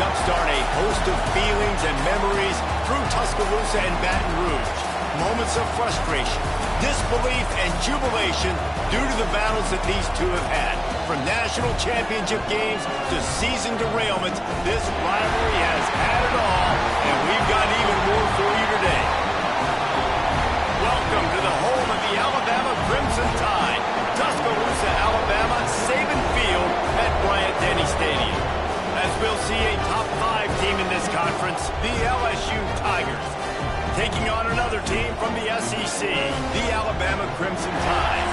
jumpstart a host of feelings and memories through Tuscaloosa and Baton Rouge. Moments of frustration, disbelief, and jubilation due to the battles that these two have had. From national championship games to season derailments, this rivalry has had it all, and we've got even more for you today. Welcome to the home of the Alabama Crimson Tide, Tuscaloosa, Alabama, Saban Field at Bryant-Denny Stadium. As we'll see a top 5 team in this conference, the LSU Tigers, taking on another team from the SEC, the Alabama Crimson Tide.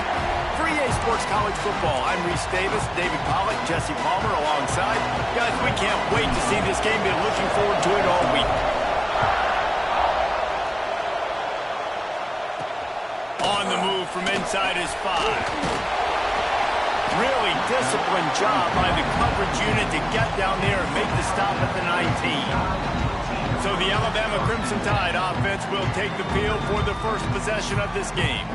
For EA Sports College Football, I'm Reese Davis, David Pollack, Jesse Palmer alongside. Guys, we can't wait to see this game. Been looking forward to it all week. On the move from inside his 5. Really disciplined job by the coverage unit to get down there and make the stop at the 19. So the Alabama Crimson Tide offense will take the field for the first possession of this game.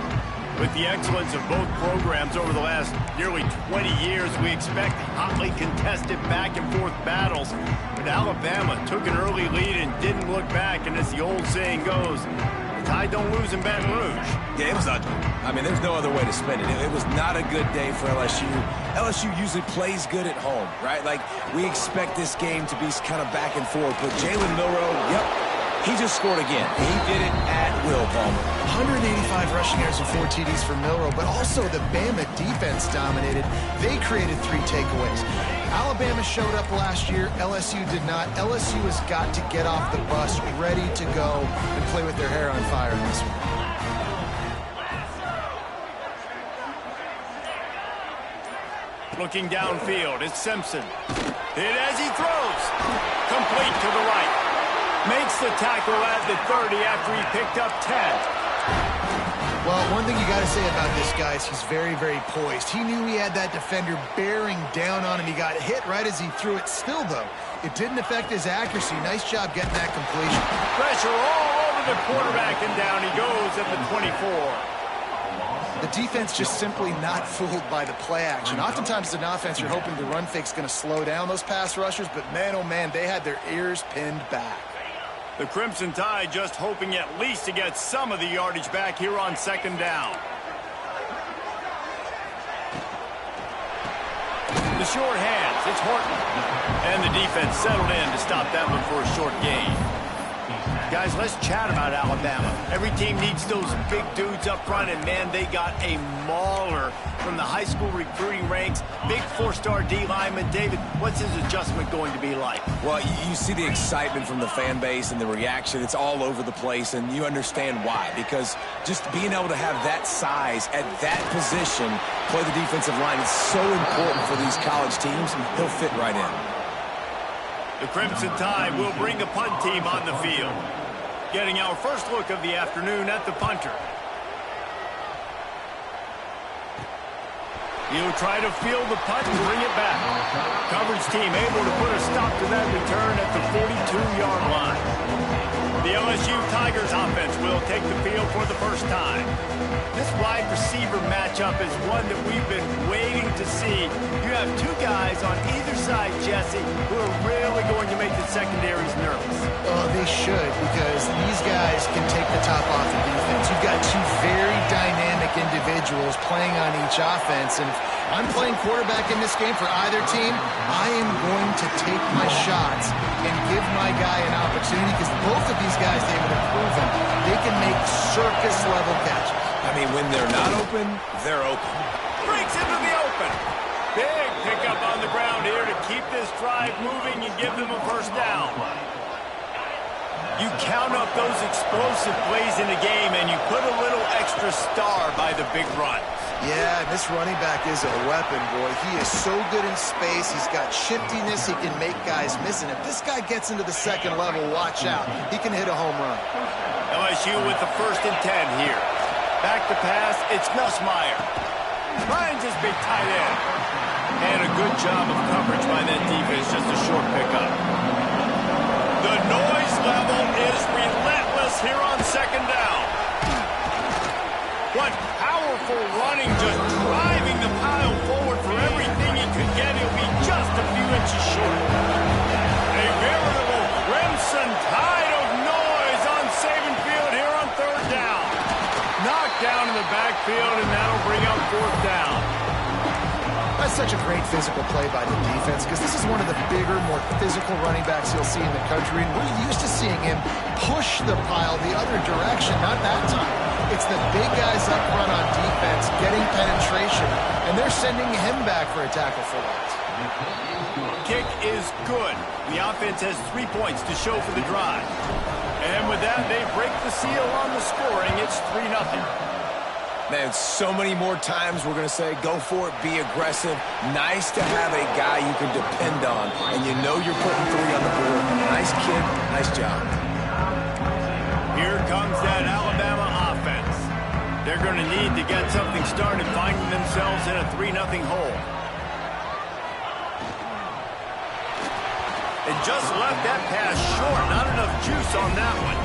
With the excellence of both programs over the last nearly 20 years, we expect hotly contested back-and-forth battles. But Alabama took an early lead and didn't look back, and as the old saying goes, the Tide don't lose in Baton Rouge. Yeah, it was ugly. I mean, there's no other way to spin it. It was not a good day for LSU. LSU usually plays good at home, right? Like, we expect this game to be kind of back and forth. But Jalen Milroe, yep, he just scored again. He did it at will, Palmer. 185 rushing yards and 4 TDs for Milroe, but also the Bama defense dominated. They created 3 takeaways. Alabama showed up last year. LSU did not. LSU has got to get off the bus ready to go and play with their hair on fire in this one. Looking downfield, it's Simpson. Hit as he throws. Complete to the right. Makes the tackle at the 30 after he picked up 10. Well, one thing you got to say about this guy is he's very, very poised. He knew he had that defender bearing down on him. He got hit right as he threw it. Still, though, it didn't affect his accuracy. Nice job getting that completion. Pressure all over the quarterback, and down he goes at the 24. The defense just simply not fooled by the play action. Oftentimes, as an offense, you're hoping the run fake's going to slow down those pass rushers, but man, oh man, they had their ears pinned back. The Crimson Tide just hoping at least to get some of the yardage back here on 2nd down. The short hands, it's Horton. And the defense settled in to stop that one for a short gain. Guys, let's chat about Alabama. Every team needs those big dudes up front, and man, they got a mauler from the high school recruiting ranks. Big 4-star D lineman. David, what's his adjustment going to be like? Well, you see the excitement from the fan base and the reaction. It's all over the place, and you understand why. Because just being able to have that size at that position, play the defensive line, is so important for these college teams. He'll fit right in. The Crimson Tide will bring the punt team on the field. Getting our first look of the afternoon at the punter. He'll try to field the punt and bring it back. Coverage team able to put a stop to that return at the 42-yard line. The LSU Tigers offense will take the field for the first time. This wide receiver matchup is one that we've been waiting to see. You have 2 guys on either side, Jesse, who are really going to make the secondaries nervous. They should, because these guys can take the top off the defense. You've got 2 very dynamic individuals playing on each offense, and if I'm playing quarterback in this game for either team, I am going to take my shots and give my guy an opportunity, because both of these guys, David, have proven they can make circus-level catches. I mean, when they're not open, they're open. Breaks into the open. Big pickup on the ground here to keep this drive moving and give them a first down. You count up those explosive plays in the game, and you put a little extra star by the big run. Yeah, this running back is a weapon, boy. He is so good in space. He's got shiftiness. He can make guys miss. And if this guy gets into the 2nd level, watch out. He can hit a home run. LSU with the 1st and 10 here. Back to pass, it's Nussmeier. Finds his big tight end. And a good job of coverage by that defense, just a short pickup. The noise level is relentless here on 2nd down. What powerful running, just driving the pile forward for everything he could get. He'll be just a few inches short. A down in the backfield, and that'll bring up 4th down. That's such a great physical play by the defense because this is one of the bigger, more physical running backs you'll see in the country, and we're used to seeing him push the pile the other direction. Not that time. It's the big guys up front on defense getting penetration, and they're sending him back for a tackle for loss. Kick is good. The offense has 3 points to show for the drive. And with that, they break the seal on the scoring. It's 3-0. Man, so many more times we're going to say, go for it, be aggressive. Nice to have a guy you can depend on, and you know you're putting 3 on the board. Nice kid, nice job. Here comes that Alabama offense. They're going to need to get something started, finding themselves in a 3-0 hole. And just left that pass short. Not enough juice on that one.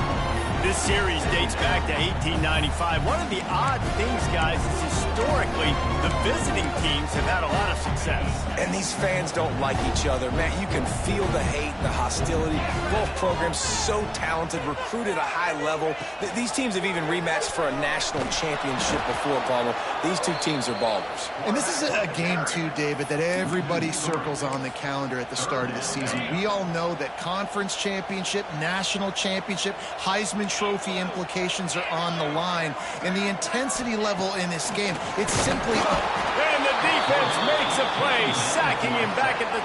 This series dates back to 1895. One of the odd things, guys, is historically the visiting teams have had a lot of success. And these fans don't like each other. Man, you can feel the hate, the hostility. Both programs so talented, recruited at a high level. These teams have even rematched for a national championship before, Palmer. These two teams are ballers. And this is a game, too, David, that everybody circles on the calendar at the start of the season. We all know that conference championship, national championship, Heisman Trophy implications are on the line. And the intensity level in this game, it's simply up. And the defense makes a play, sacking him back at the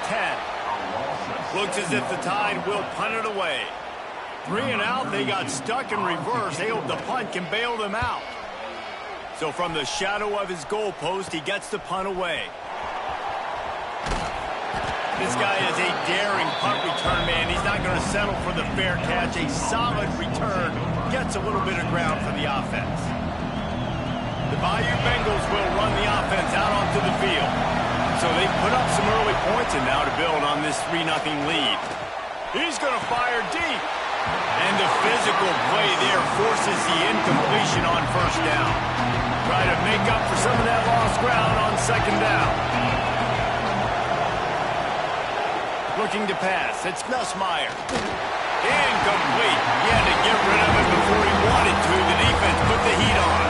10. Looks as if the Tide will punt it away. 3 and out, they got stuck in reverse. They hope the punt can bail them out. So from the shadow of his goalpost, he gets the punt away. This guy is a daring punt return man. He's not going to settle for the fair catch. A solid return gets a little bit of ground for the offense. The Bayou Bengals will run the offense out onto the field. So they put up some early points, and now to build on this 3-0 lead. He's going to fire deep. And the physical play there forces the incompletion on 1st down. Try to make up for some of that lost ground on 2nd down. Looking to pass. It's Nussmeier. Incomplete. He had to get rid of it before he wanted to. The defense put the heat on.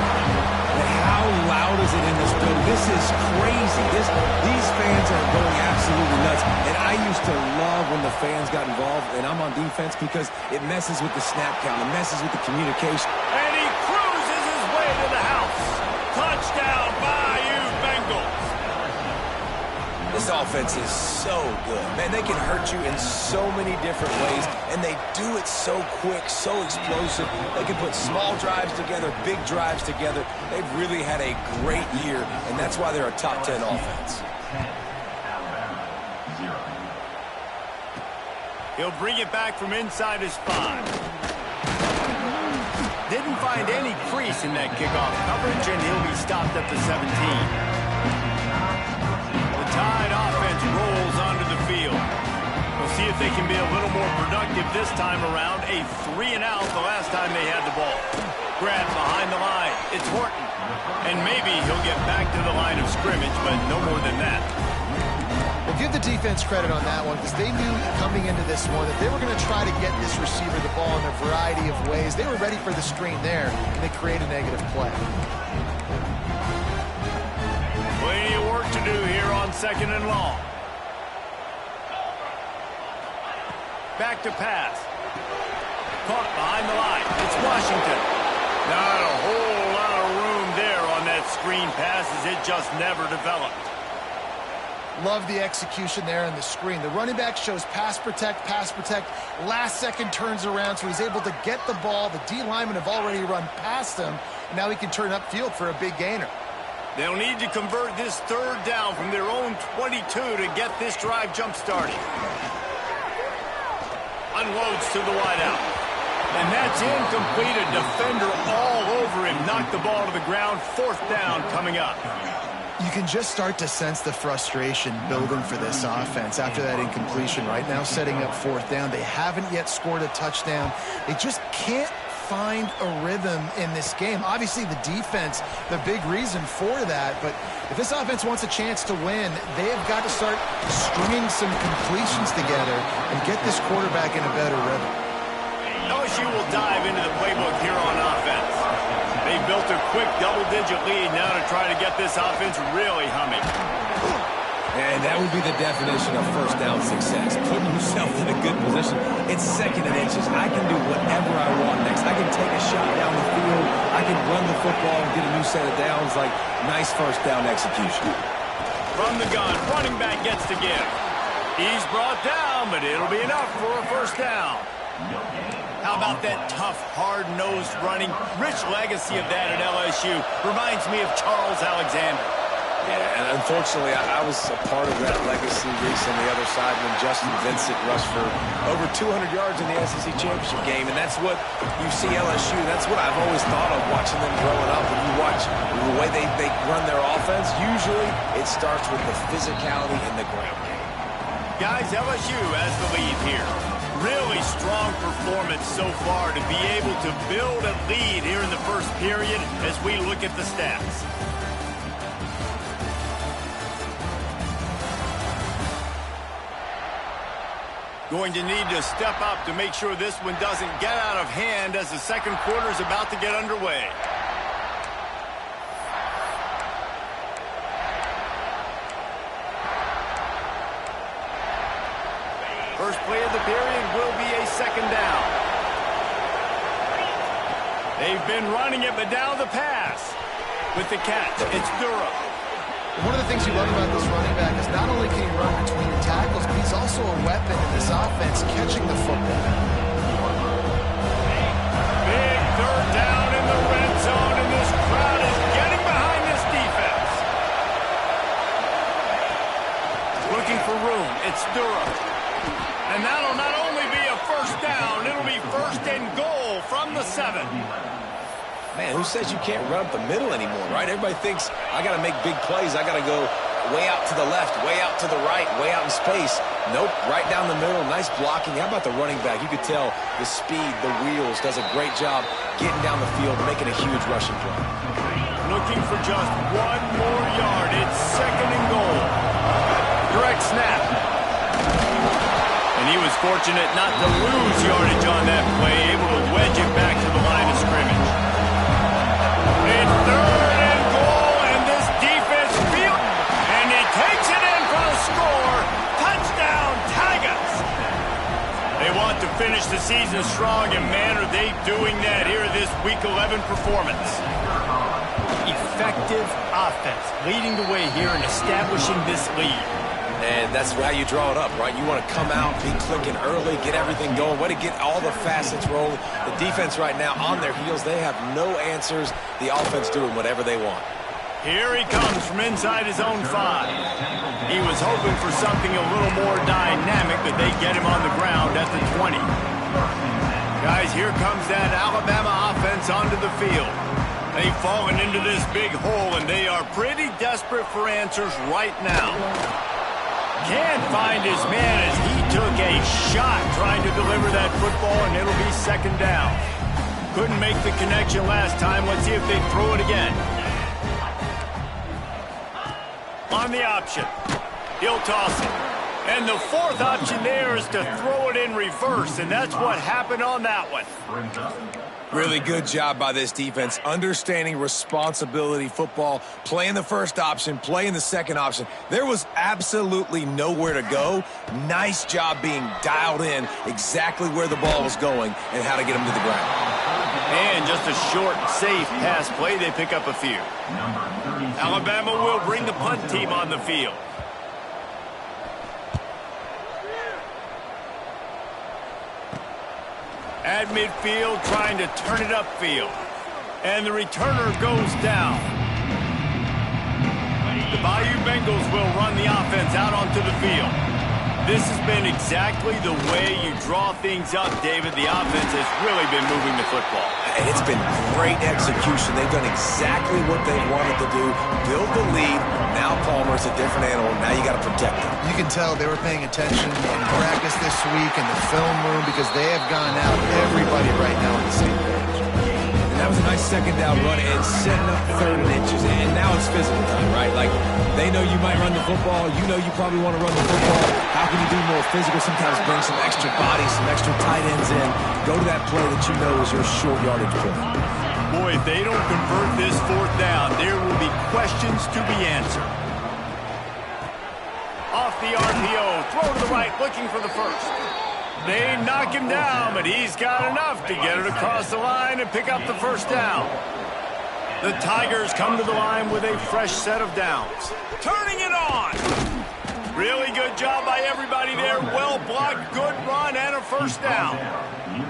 How loud is it in this building? This is crazy. These fans are going absolutely nuts. And I used to love when the fans got involved, and I'm on defense because it messes with the snap count. It messes with the communication. And he cruises his way to the house. Touchdown, Bayou Bengals. This offense is so good. Man, they can hurt you in so many different ways, and they do it so quick, so explosive. They can put small drives together, big drives together. They've really had a great year, and that's why they're a top 10 offense. He'll bring it back from inside his 5. Didn't find any crease in that kickoff coverage, and he'll be stopped at the 17. Tide offense rolls onto the field. We'll see if they can be a little more productive this time around. A 3 and out the last time they had the ball. Grab behind the line. It's Horton. And maybe he'll get back to the line of scrimmage, but no more than that. Well, give the defense credit on that one because they knew coming into this one that they were going to try to get this receiver the ball in a variety of ways. They were ready for the screen there, and they create a negative play. Plenty of work to do here on 2nd and long. Back to pass. Caught behind the line. It's Washington. Not a whole lot of room there on that screen pass as it just never developed. Love the execution there on the screen. The running back shows pass protect, last second turns around, so he's able to get the ball. The D linemen have already run past him, and now he can turn upfield for a big gainer. They'll need to convert this 3rd down from their own 22 to get this drive jump-started. Unloads to the wideout. And that's incomplete. A defender all over him. Knocked the ball to the ground. 4th down coming up. You can just start to sense the frustration building for this offense after that incompletion. Right now setting up 4th down. They haven't yet scored a touchdown. They just can't find a rhythm in this game. Obviously, the defense, the big reason for that. But if this offense wants a chance to win, they have got to start stringing some completions together and get this quarterback in a better rhythm. LSU will dive into the playbook here on offense. They built a quick double-digit lead now to try to get this offense really humming. And that would be the definition of first down success. Putting yourself in a good position. It's second and inches. I can do whatever I want next. I can take a shot down the field. I can run the football and get a new set of downs. Like, nice first down execution. From the gun, running back gets to give. He's brought down, but it'll be enough for a first down. How about that tough, hard-nosed running? Rich legacy of that at LSU. Reminds me of Charles Alexander. Yeah, and unfortunately, I was a part of that legacy Reese on the other side when Justin Vincent rushed for over 200 yards in the SEC Championship game, and that's what you see LSU. That's what I've always thought of watching them growing up. When you watch the way they run their offense, usually it starts with the physicality in the ground game. Guys, LSU has the lead here. Really strong performance so far to be able to build a lead here in the first period as we look at the stats. Going to need to step up to make sure this one doesn't get out of hand as the second quarter is about to get underway. First play of the period will be a second down. They've been running it, but now the pass. With the catch, it's Durham. One of the things you love about this running back is not only can he run between the tackles, but he's also a weapon in this offense, catching the football. Big third down in the red zone, and this crowd is getting behind this defense. Looking for room, it's Durham. And that'll not only be a first down, it'll be first and goal from the 7. Man, who says you can't run up the middle anymore, right? Everybody thinks, I got to make big plays. I got to go way out to the left, way out to the right, way out in space. Nope, right down the middle. Nice blocking. How about the running back? You could tell the speed, the wheels, does a great job getting down the field, making a huge rushing play. Looking for just one more yard. It's second and goal. Direct snap. And he was fortunate not to lose yardage on that play, able to wedge it back to the line of scrimmage. It's third and goal, and this defense feels, and he takes it in for the score. Touchdown, Tigers! They want to finish the season strong, and man, are they doing that here in this Week 11 performance. Effective offense, leading the way here and establishing this lead. And that's how you draw it up, right? You want to come out, be clicking early, get everything going, way to get all the facets rolling. The defense right now on their heels, they have no answers. The offense doing whatever they want. Here he comes from inside his own 5. He was hoping for something a little more dynamic, but they get him on the ground at the 20. Guys, here comes that Alabama offense onto the field. They've fallen into this big hole, and they are pretty desperate for answers right now. Can't find his man as he took a shot trying to deliver that football, and it'll be second down. Couldn't make the connection last time. Let's see if they throw it again. On the option. He'll toss it. And the fourth option there is to throw it in reverse, and that's what happened on that one. Really good job by this defense, understanding responsibility football, playing the first option, playing the second option. There was absolutely nowhere to go. Nice job being dialed in exactly where the ball was going and how to get him to the ground. And just a short, safe pass play, they pick up a few. Alabama will bring the punt team on the field. At midfield, trying to turn it upfield. And the returner goes down. The Bayou Bengals will run the offense out onto the field. This has been exactly the way you draw things up, David. The offense has really been moving the football. And it's been great execution. They've done exactly what they wanted to do. Build the lead. Now Palmer's a different animal. Now you got to protect him. You can tell they were paying attention in practice this week in the film room because they have gone out everybody right now on the same page. And that was a nice second down run and setting up third and inches. And now it's physical time, right? Like, they know you might run the football. You know you probably want to run the football. How can you be more physical? Sometimes bring some extra bodies, some extra tight ends in. Go to that play that you know is your short yardage play. Boy, if they don't convert this fourth down, there will be questions to be answered. Off the RPO, throw to the right, looking for the first. They knock him down, but he's got enough to get it across the line and pick up the first down. The Tigers come to the line with a fresh set of downs. Turning it on! Really good job by everybody there. Well blocked, good run, and a first down.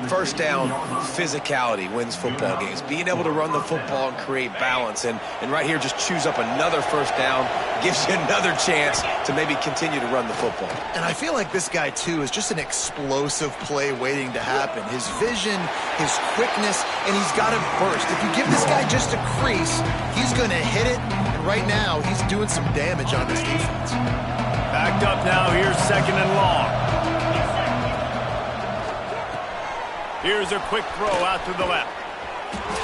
First down, physicality wins football games. Being able to run the football and create balance. And right here, just choose up another first down. Gives you another chance to maybe continue to run the football. And I feel like this guy, too, is just an explosive play waiting to happen. His vision, his quickness, and he's got it burst. If you give this guy just a crease, he's going to hit it. And right now, he's doing some damage on this defense. Backed up now. Here's second and long. Here's a quick throw out to the left.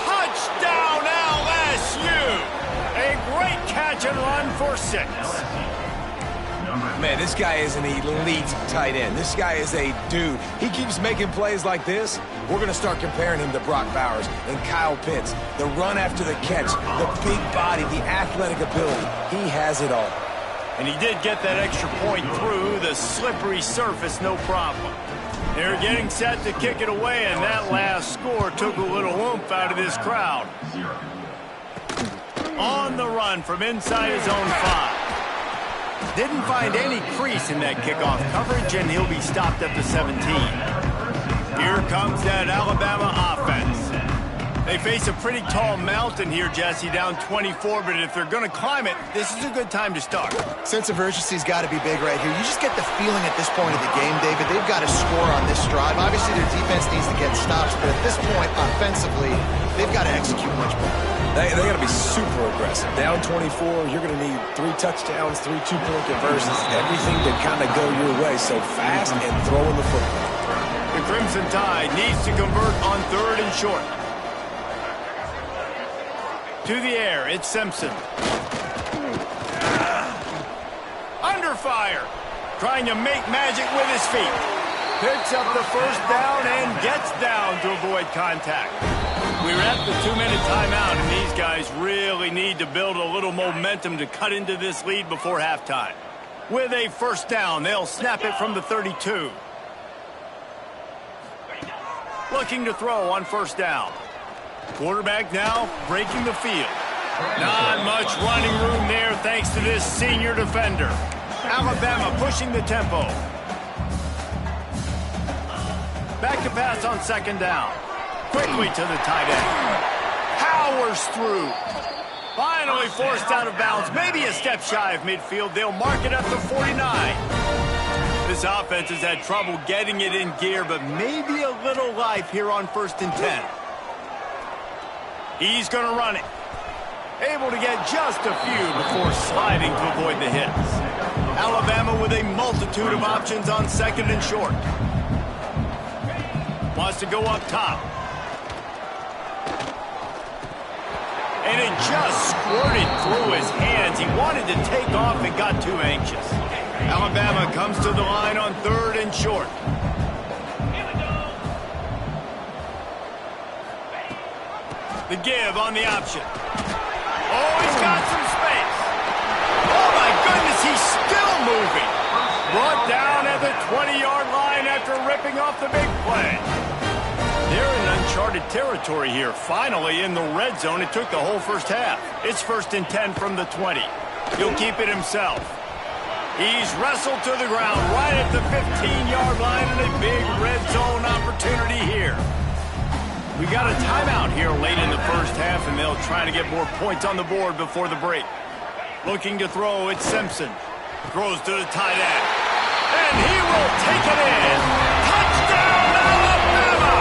Touchdown LSU! A great catch and run for 6. Man, this guy is an elite tight end. This guy is a dude. He keeps making plays like this. We're going to start comparing him to Brock Bowers and Kyle Pitts. The run after the catch, the big body, the athletic ability. He has it all. And he did get that extra point through the slippery surface, no problem. They're getting set to kick it away, and that last score took a little oomph out of this crowd. On the run from inside his own 5. Didn't find any crease in that kickoff coverage, and he'll be stopped at the 17. Here comes that Alabama offense. They face a pretty tall mountain here, Jesse, down 24, but if they're going to climb it, this is a good time to start. Sense of urgency's got to be big right here. You just get the feeling at this point of the game, David, they've got to score on this drive. Obviously, their defense needs to get stops, but at this point, offensively, they've got to execute much better. They got to be super aggressive. Down 24, you're going to need 3 touchdowns, 3 two-point conversions, everything to kind of go your way. So fast and throwing the football. The Crimson Tide needs to convert on 3rd and short. To the air, it's Simpson. Under fire. Trying to make magic with his feet. Picks up the first down and gets down to avoid contact. We're at the 2-minute timeout, and these guys really need to build a little momentum to cut into this lead before halftime. With a first down, they'll snap it from the 32. Looking to throw on first down. Quarterback now breaking the field. Not much running room there thanks to this senior defender. Alabama pushing the tempo. Back to pass on 2nd down. Quickly to the tight end. Powers through. Finally forced out of bounds. Maybe a step shy of midfield. They'll mark it at the 49. This offense has had trouble getting it in gear, but maybe a little life here on 1st and 10. He's going to run it. Able to get just a few before sliding to avoid the hits. Alabama with a multitude of options on 2nd and short. Wants to go up top. And it just squirted through his hands. He wanted to take off and got too anxious. Alabama comes to the line on 3rd and short. The give on the option. Oh, he's got some space. Oh, my goodness, he's still moving. Brought down at the 20-yard line after ripping off the big play. They're in uncharted territory here. Finally in the red zone. It took the whole first half. It's 1st and 10 from the 20. He'll keep it himself. He's wrestled to the ground right at the 15-yard line and a big red zone opportunity here. We got a timeout here late in the first half, and they'll try to get more points on the board before the break. Looking to throw, it's Simpson. Throws to the tight end. And he will take it in. Touchdown, Alabama!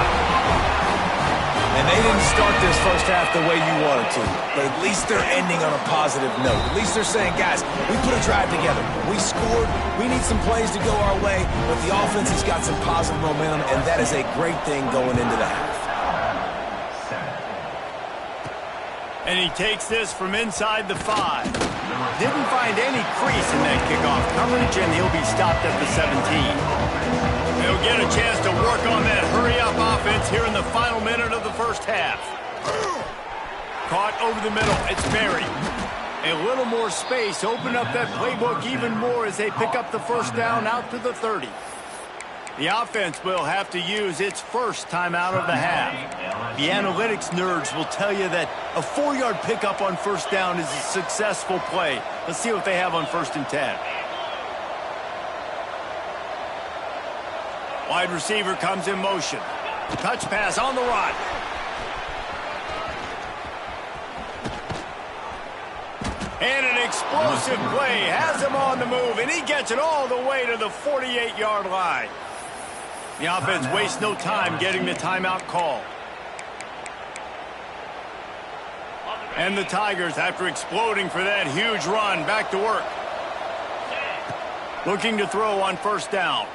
And they didn't start this first half the way you wanted to, but at least they're ending on a positive note. At least they're saying, guys, we put a drive together. We scored. We need some plays to go our way, but the offense has got some positive momentum, and that is a great thing going into the half. And he takes this from inside the 5. Didn't find any crease in that kickoff coverage, and he'll be stopped at the 17. They'll get a chance to work on that hurry-up offense here in the final minute of the first half. Caught over the middle. It's buried. A little more space. Open up that playbook even more as they pick up the first down out to the 30. The offense will have to use its first timeout of the half. The analytics nerds will tell you that a 4-yard pickup on first down is a successful play. Let's see what they have on 1st and 10. Wide receiver comes in motion. Touch pass on the run. And an explosive play has him on the move, and he gets it all the way to the 48-yard line. The offense wastes no time getting the timeout call. And the Tigers, after exploding for that huge run, back to work. Looking to throw on first down.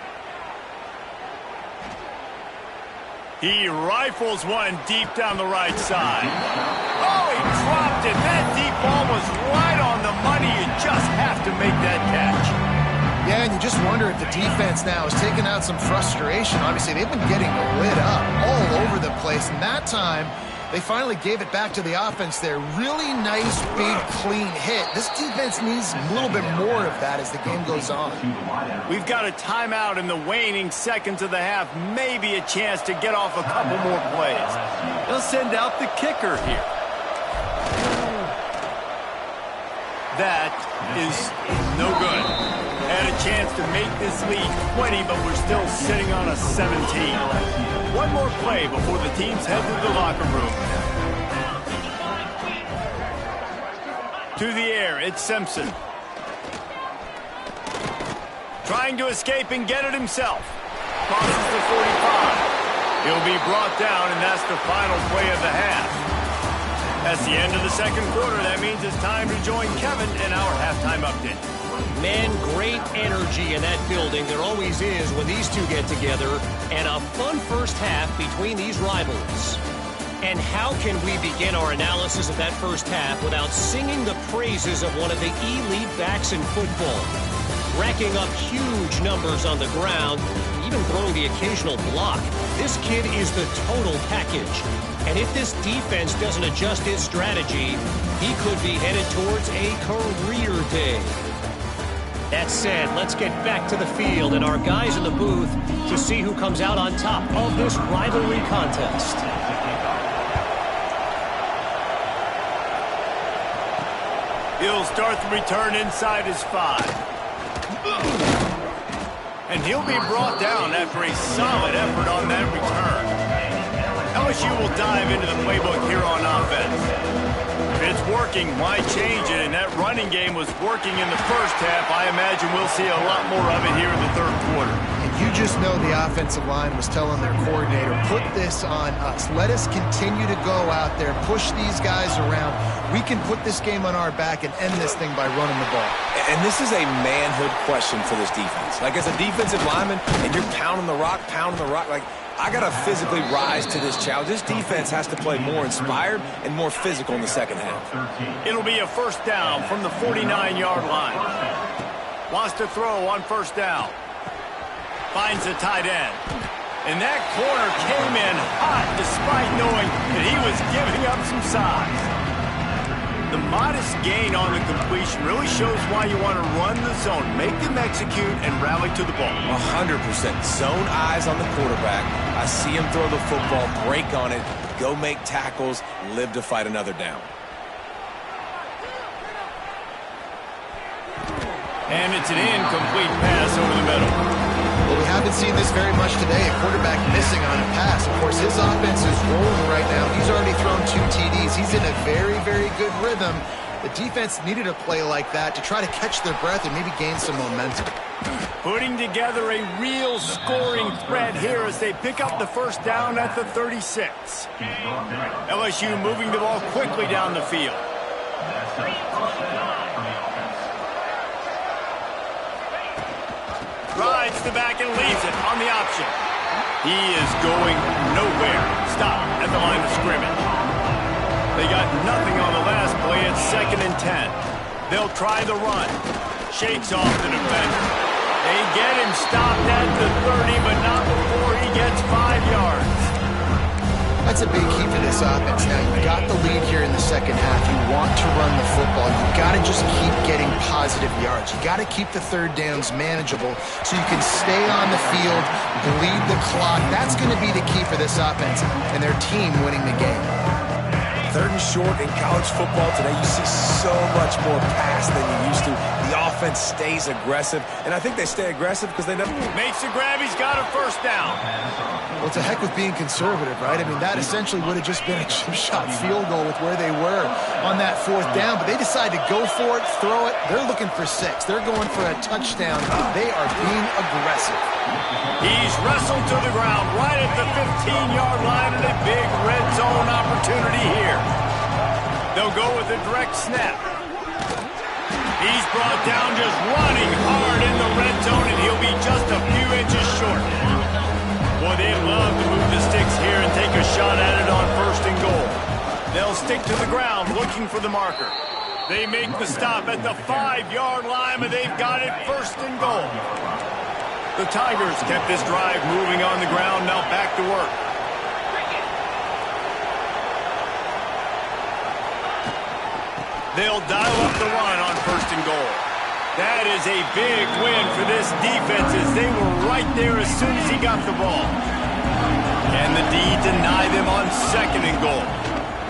He rifles one deep down the right side. Oh, he dropped it. That deep ball was right on the money. You just have to make that catch. Yeah, and you just wonder if the defense now is taking out some frustration. Obviously, they've been getting lit up all over the place. And that time, they finally gave it back to the offense there. Really nice, big, clean hit. This defense needs a little bit more of that as the game goes on. We've got a timeout in the waning seconds of the half. Maybe a chance to get off a couple more plays. They'll send out the kicker here. That is no good. Had a chance to make this lead 20, but we're still sitting on a 17. One more play before the teams head to the locker room. To the air, it's Simpson. Trying to escape and get it himself. Crosses the 45. He'll be brought down, and that's the final play of the half. That's the end of the second quarter. That means it's time to join Kevin in our halftime update. Man, great energy in that building. There always is when these two get together. And a fun first half between these rivals. And how can we begin our analysis of that first half without singing the praises of one of the elite backs in football? Racking up huge numbers on the ground, even throwing the occasional block. This kid is the total package. And if this defense doesn't adjust its strategy, he could be headed towards a career day. That said, let's get back to the field and our guys in the booth to see who comes out on top of this rivalry contest. He'll start the return inside his 5. And he'll be brought down after a solid effort on that return. LSU will dive into the playbook here on offense. If it's working, why change it? And that running game was working in the first half. I imagine we'll see a lot more of it here in the third quarter. And you just know the offensive line was telling their coordinator, put this on us. Let us continue to go out there, push these guys around. We can put this game on our back and end this thing by running the ball. And this is a manhood question for this defense. Like, as a defensive lineman, and you're pounding the rock, like, I got to physically rise to this challenge. This defense has to play more inspired and more physical in the second half. It'll be a first down from the 49-yard line. Wants to throw on first down. Finds the tight end. And that corner came in hot despite knowing that he was giving up some size. The modest gain on the completion really shows why you want to run the zone, make them execute, and rally to the ball. 100%. Zone eyes on the quarterback. I see him throw the football, break on it, go make tackles, live to fight another down. And it's an incomplete pass over the middle. Well, we haven't seen this very much today. A quarterback missing on a pass. Of course, his offense is rolling right now. He's already thrown 2 TDs. He's in a very, very good rhythm. The defense needed a play like that to try to catch their breath and maybe gain some momentum. Putting together a real scoring threat here as they pick up the first down at the 36. LSU moving the ball quickly down the field. Rides the back and leaves it on the option. He is going nowhere. Stop at the line of scrimmage. They got nothing on the last play. It's 2nd and 10. They'll try the run. Shakes off the defender. They get him stopped at the 30, but not before he gets 5 yards. That's a big key for this offense. Now, you've got the lead here in the second half. You want to run the football. You've got to just keep getting positive yards. You've got to keep the third downs manageable so you can stay on the field, bleed the clock. That's going to be the key for this offense and their team winning the game. Third and short in college football today, you see so much more pass than you used to. The offense stays aggressive, and I think they stay aggressive because they never... Makes the grab, he's got a first down. Well, it's a heck with being conservative, right? I mean, that essentially would have just been a chip-shot field goal with where they were on that fourth down, but they decided to go for it, throw it. They're looking for 6. They're going for a touchdown. They are being aggressive. He's wrestled to the ground right at the 15-yard line, and a big red zone opportunity here. They'll go with a direct snap. He's brought down just running hard in the red zone, and he'll be just a few inches short. Boy, they love to move the sticks here and take a shot at it on first and goal. They'll stick to the ground looking for the marker. They make the stop at the 5-yard line, but they've got it first and goal. The Tigers kept this drive moving on the ground, now back to work. They'll dial up the run on first and goal. That is a big win for this defense as they were right there as soon as he got the ball. And the D deny them on second and goal.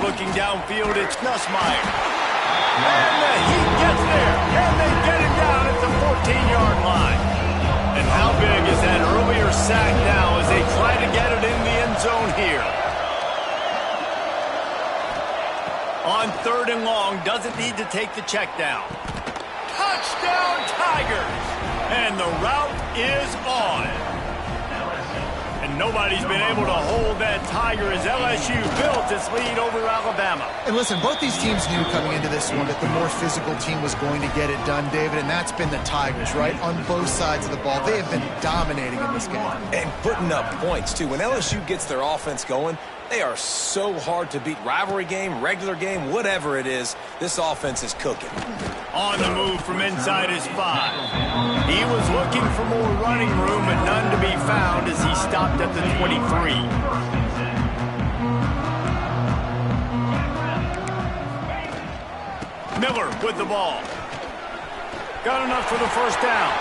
Looking downfield, it's Nussmeier. And the Heat gets there, and they get him down at the 14-yard line. And how big is that earlier sack now as they try to get it in the end zone here? On third and long, doesn't need to take the check down. Touchdown, Tigers! And the route is on. And nobody's been able to hold that Tiger as LSU built its lead over Alabama. And listen, both these teams knew coming into this one that the more physical team was going to get it done, David, and that's been the Tigers, right? On both sides of the ball. They have been dominating in this game. And putting up points, too. When LSU gets their offense going, they are so hard to beat. Rivalry game, regular game, whatever it is, this offense is cooking. On the move from inside his 5. He was looking for more running room, but none to be found as he stopped at the 23. Miller with the ball. Got enough for the first down.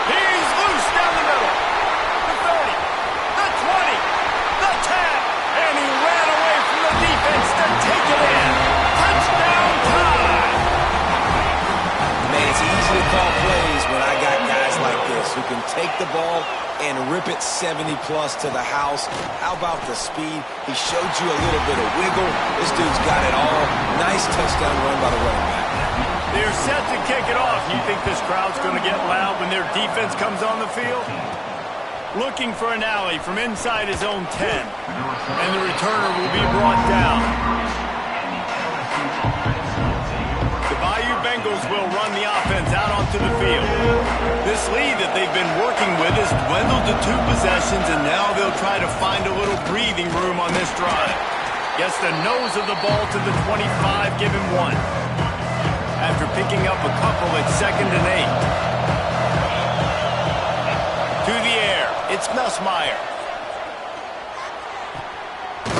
He's loose down the middle. The 30, the 20, the 10. And he ran away from the defense to take it in. Touchdown time. Man, it's easy to call plays when I got guys like this who can take the ball and rip it 70-plus to the house. How about the speed? He showed you a little bit of wiggle. This dude's got it all. Nice touchdown run by the running back. They're set to kick it off. You think this crowd's going to get loud when their defense comes on the field? Looking for an alley from inside his own 10. And the returner will be brought down. The Bayou Bengals will run the offense out onto the field. This lead that they've been working with has dwindled to 2 possessions, and now they'll try to find a little breathing room on this drive. Gets the nose of the ball to the 25, give him 1. After picking up a couple at 2nd and 8. To the air, it's Nussmeier.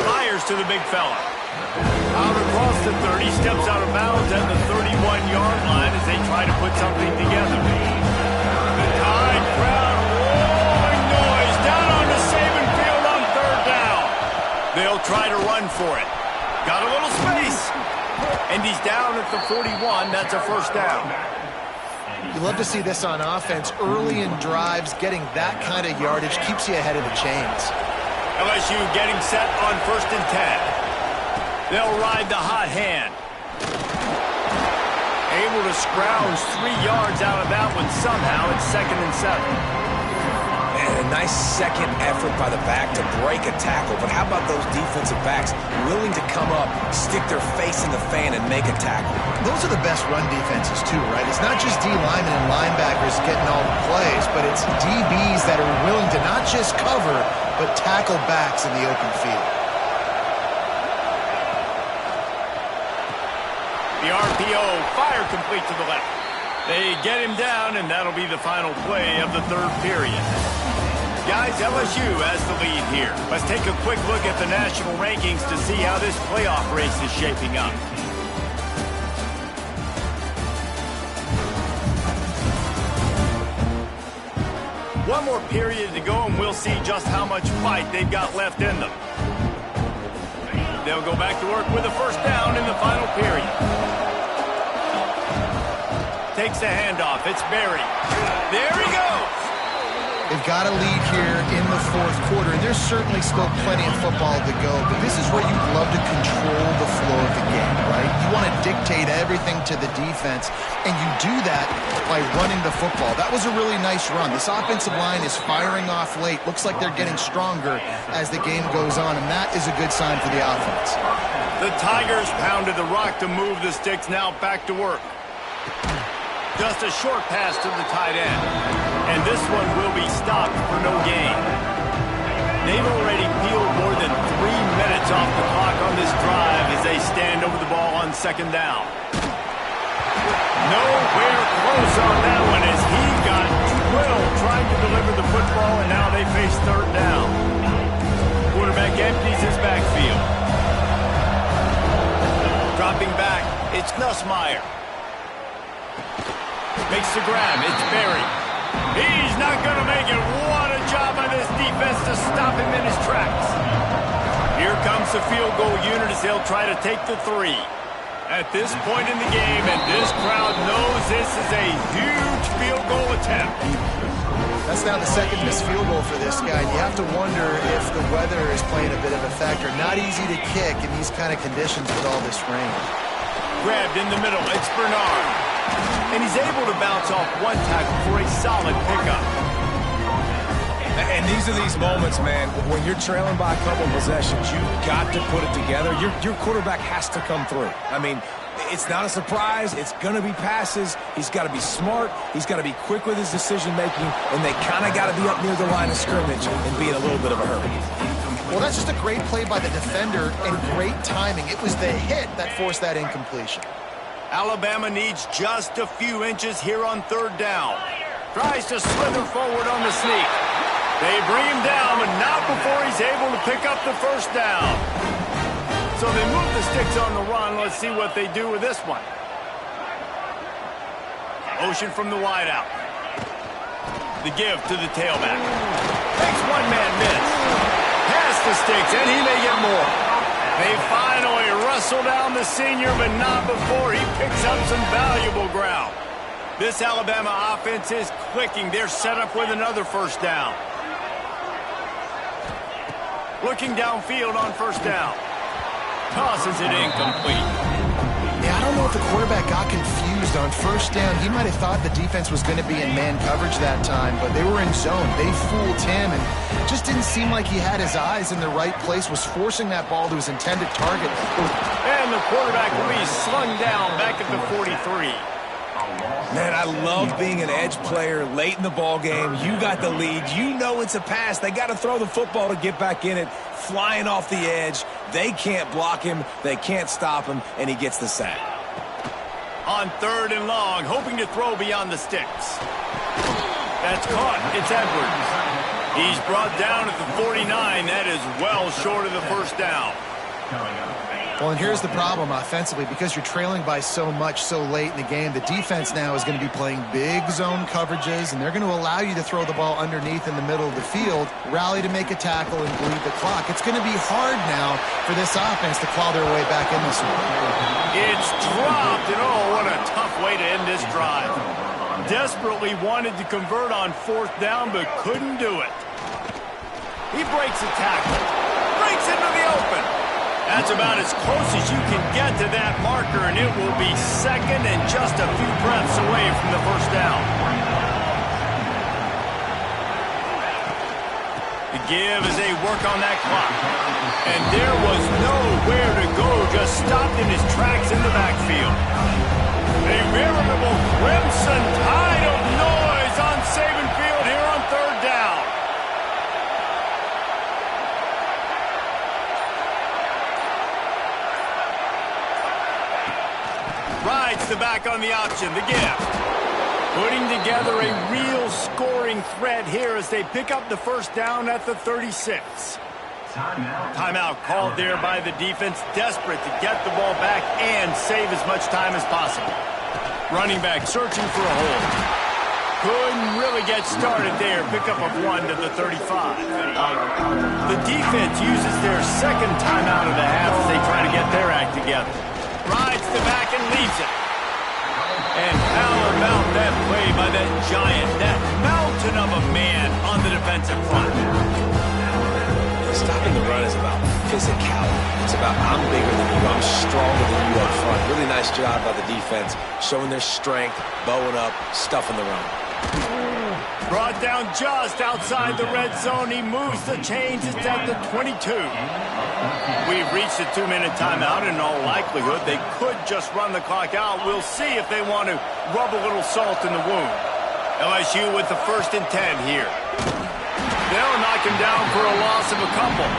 Fires to the big fella. Out across the 30, steps out of bounds at the 31-yard line as they try to put something together. The Tide crowd, roaring noise, down on the Saban field on third down. They'll try to run for it. Got a little space. And he's down at the 41. That's a first down. You love to see this on offense. Early in drives, getting that kind of yardage keeps you ahead of the chains. LSU getting set on 1st and 10. They'll ride the hot hand. Able to scrounge 3 yards out of that one somehow. It's 2nd and 7. And a nice second effort by the back to break a tackle. But how about those defensive backs willing to come up, stick their face in the fan, and make a tackle? Those are the best run defenses, too, right? It's not just D linemen and linebackers getting all the plays, but it's DBs that are willing to not just cover, but tackle backs in the open field. The RPO, fire complete to the left. They get him down, and that'll be the final play of the 3rd period. Guys, LSU has the lead here. Let's take a quick look at the national rankings to see how this playoff race is shaping up. One more period to go, and we'll see just how much fight they've got left in them. They'll go back to work with a first down in the final period. Takes the handoff. It's Berry. There he goes. They've got a lead here in the fourth quarter, and there's certainly still plenty of football to go, but this is where you'd love to control the flow of the game, right? You want to dictate everything to the defense, and you do that by running the football. That was a really nice run. This offensive line is firing off late. Looks like they're getting stronger as the game goes on, and that is a good sign for the offense. The Tigers pounded the rock to move the sticks, now back to work. Just a short pass to the tight end. And this one will be stopped for no gain. They've already peeled more than 3 minutes off the clock on this drive as they stand over the ball on second down. Nowhere close on that one as he got drilled trying to deliver the football, and now they face third down. Quarterback empties his backfield. Dropping back, it's Nussmeier. Makes the grab, it's Berry. He's not going to make it. What a job by this defense to stop him in his tracks. Here comes the field goal unit as they'll try to take the 3. At this point in the game, and this crowd knows this is a huge field goal attempt. That's now the second missed field goal for this guy. You have to wonder if the weather is playing a bit of a factor. Not easy to kick in these kind of conditions with all this rain. Grabbed in the middle, it's Bernard. And he's able to bounce off one tackle for a solid pickup. And these are these moments, man, when you're trailing by a couple of possessions, you've got to put it together. Your quarterback has to come through. I mean, it's not a surprise. It's going to be passes. He's got to be smart. He's got to be quick with his decision-making, and they kind of got to be up near the line of scrimmage and be in a little bit of a hurry. Well, that's just a great play by the defender and great timing. It was the hit that forced that incompletion. Alabama needs just a few inches here on third down. Tries to slither forward on the sneak. They bring him down, but not before he's able to pick up the first down. So they move the sticks on the run. Let's see what they do with this one. Motion from the wideout. The give to the tailback. Makes one-man miss. Past the sticks, and he may get more. They finally wrestle down the senior, but not before he picks up some valuable ground. This Alabama offense is clicking. They're set up with another first down. Looking downfield on first down. Tosses it incomplete. Yeah, I don't know if the quarterback got confused on first down. He might have thought the defense was going to be in man coverage that time, but they were in zone. They fooled him, and just didn't seem like he had his eyes in the right place, was forcing that ball to his intended target. And the quarterback will be slung down back at the 43. Man, I love being an edge player late in the ball game. You got the lead. You know it's a pass. They got to throw the football to get back in it. Flying off the edge. They can't block him. They can't stop him, and he gets the sack. On third and long, hoping to throw beyond the sticks. That's caught. It's Edwards. He's brought down at the 49. That is well short of the first down. Well, and here's the problem offensively. Because you're trailing by so much so late in the game, the defense now is going to be playing big zone coverages, and they're going to allow you to throw the ball underneath in the middle of the field, rally to make a tackle, and bleed the clock. It's going to be hard now for this offense to claw their way back in this one. It's dropped, and oh, what a tough way to end this drive. Desperately wanted to convert on fourth down, but couldn't do it. He breaks a tackle, breaks into the open. That's about as close as you can get to that marker, and it will be second and just a few breaths away from the first down. The give as they work on that clock. And there was nowhere to go, just stopped in his tracks in the backfield. A veritable crimson tide of noise on Saban Field here on third down. Rides the back on the option, the gift. Putting together a real scoring threat here as they pick up the first down at the 36. Timeout called there by the defense, desperate to get the ball back and save as much time as possible. Running back searching for a hole. Couldn't really get started there. Pickup of 1 to the 35. The defense uses their second timeout of the half as they try to get their act together. Rides the back and leaves it. And how about that play by that giant, that mountain of a man on the defensive front? Stopping the run is about physicality. It's about I'm bigger than you, I'm stronger than you up front. Really nice job by the defense, showing their strength, bowing up, stuffing the run. Brought down just outside the red zone. He moves the chains. It's at the 22. We've reached the 2-minute timeout. In all likelihood, they could just run the clock out. We'll see if they want to rub a little salt in the wound. LSU with the 1st and 10 here. They'll knock him down for a loss of a couple.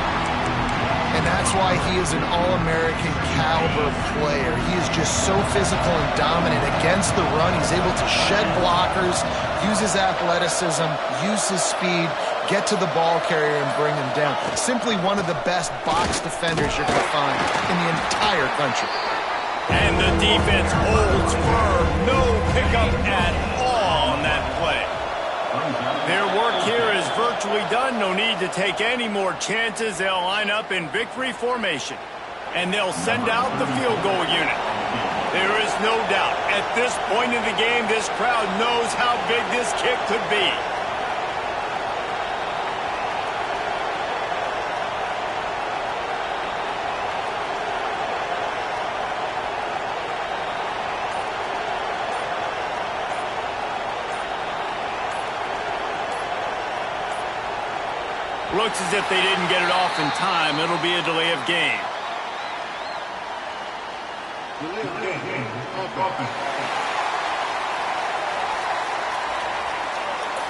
And that's why he is an All-American caliber player. He is just so physical and dominant against the run. He's able to shed blockers, use his athleticism, use his speed, get to the ball carrier and bring him down. Simply one of the best box defenders you're going to find in the entire country. And the defense holds firm. No pickup at all on that play. Their work here is virtually done. No need to take any more chances. They'll line up in victory formation. And they'll send out the field goal unit. There is no doubt, at this point in the game, this crowd knows how big this kick could be. Looks as if they didn't get it off in time. It'll be a delay of game.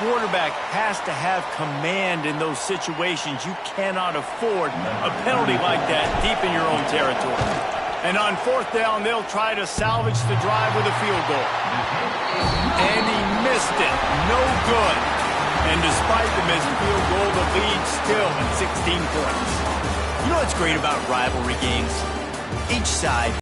Quarterback has to have command in those situations. You cannot afford a penalty like that deep in your own territory. And on 4th down, they'll try to salvage the drive with a field goal. And he missed it. No good. And despite the missed field goal, the lead still at 16 points. You know what's great about rivalry games? Each side